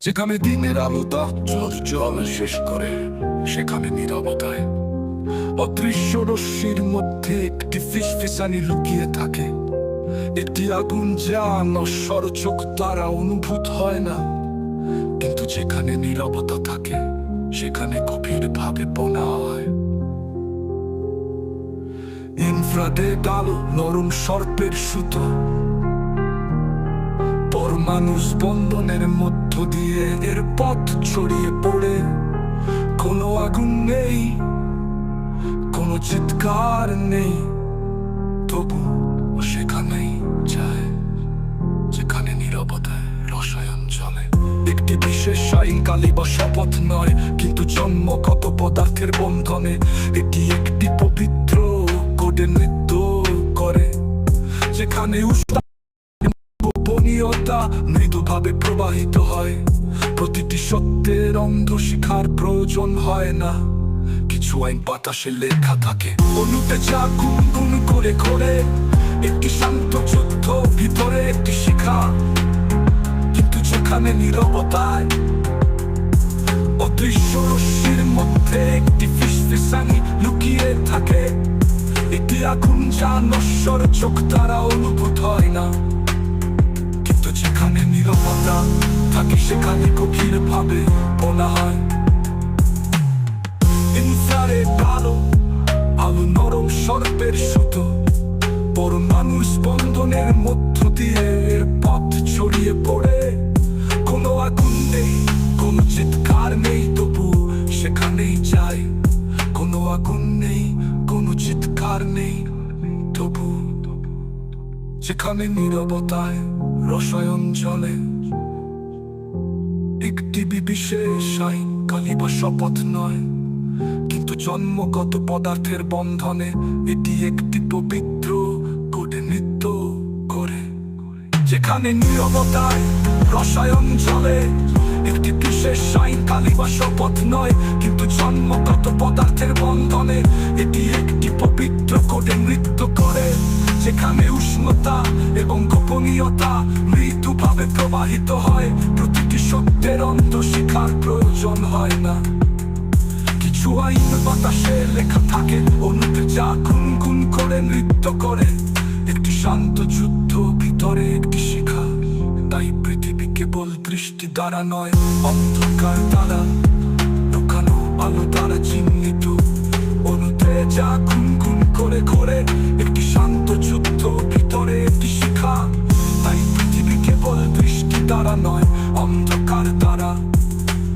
যেখানে দিনের আলোটা জল শেষ করে, সেখানে নীরবতায় অদৃশ্য রশ্মির মধ্যে একটি ফিসফিসানি লুকিয়ে থাকে। একটি আগুন যা নশ্বর চোখ দ্বারা অনুভূত হয় না, কিন্তু যেখানে নীরবতা থাকে সেখানে গভীর ভাবে বোনা হয়। ইনফ্রারেড আলো নরম সর্পের সুতো, পরমাণু স্পন্দনের মধ্য দিয়ে এর পথ ছড়িয়ে পড়ে। কোনো আগুন নেই, কোনো চিৎকার নেই, তবু সেখানেই যায় যেখানে নীরবতায় রসায়ন চলে। একটি বিশেষ সায়ংকালী বা শপথ নয়, কিন্তু জন্মগত পদার্থের বন্ধনে এটি একটি পবিত্র কোডে নৃত্য করে। যেখানে গোপনীয়তা মৃদুভাবে প্রবাহিত হয়। প্রতিটি সত্যের অন্ধ শিখার প্রয়োজন হয় না, কিছু আইন বাতাসে লেখা থাকে অনুতে যা গুনগুন করে করে। একটি শান্ত যুদ্ধ, ভিতরে একটি শিখা, কিন্তু যেখানে নীরবতায় অদৃশ্য রশ্মির মধ্যে একটি ফিসফিসানি লুকিয়ে থাকে। একটি আগুন যা নশ্বর চোখ দ্বারা অনুভূত হয় না, কিন্তু যেখানে নীরবতা থাকে সেখানে গভীর ভাবে বোনা হয়। ইনফ্রারেড আলো, আলো নরম সর্পের সুতো, পরমাণু স্পন্দনের মধ্য দিয়ে এর পথ ছড়িয়ে পড়ে। কোনো আগুন নেই, কোনো চিৎকার নেই, তবু সেখানেই যায়। কোনো আগুন নেই, কোনো চিৎকার নেই, তবু যেখানে নীরবতায় রসায়ন চলে। একটি বিশেষ সায়ংকালী বা শপথ নয়, কিন্তু জন্মগত পদার্থের বন্ধনে এটি একটি পবিত্র কোডে নৃত্য করে। যেখানে নীরবতায় রসায়ন চলে। একটি বিশেষ সায়ংকালী বা শপথ নয়, কিন্তু জন্মগত পদার্থের বন্ধনে এটি একটি পবিত্র কোডে নৃত্য করে। যেখানে উষ্ণতা এবং গোপনীয়তা মৃদুভাবে প্রবাহিত হয়। প্রতিটি সত্যের অন্ত শিখার প্রয়োজন হয় না, কিছু আইন বাতাসে লেখা থাকে অনুতে যা গুনগুন করে নৃত্য করে। একটি শান্ত যুদ্ধ, ভিতরে একটি শিখা। তাই পৃথিবী কেবল দৃষ্টি দ্বারা নয়, অন্ধকার দ্বারা, লুকানো আলো দ্বারা চিহ্নিত। অনুতে যা গুনগুন করে করে একটি শান্ত যুদ্ধ, ভিতরে একটি শিখা। তাই পৃথিবী কেবল দৃষ্টি দ্বারা নয়, অন্ধকার দ্বারা,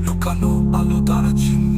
লুকানো আলো দ্বারা চিহ্নিত।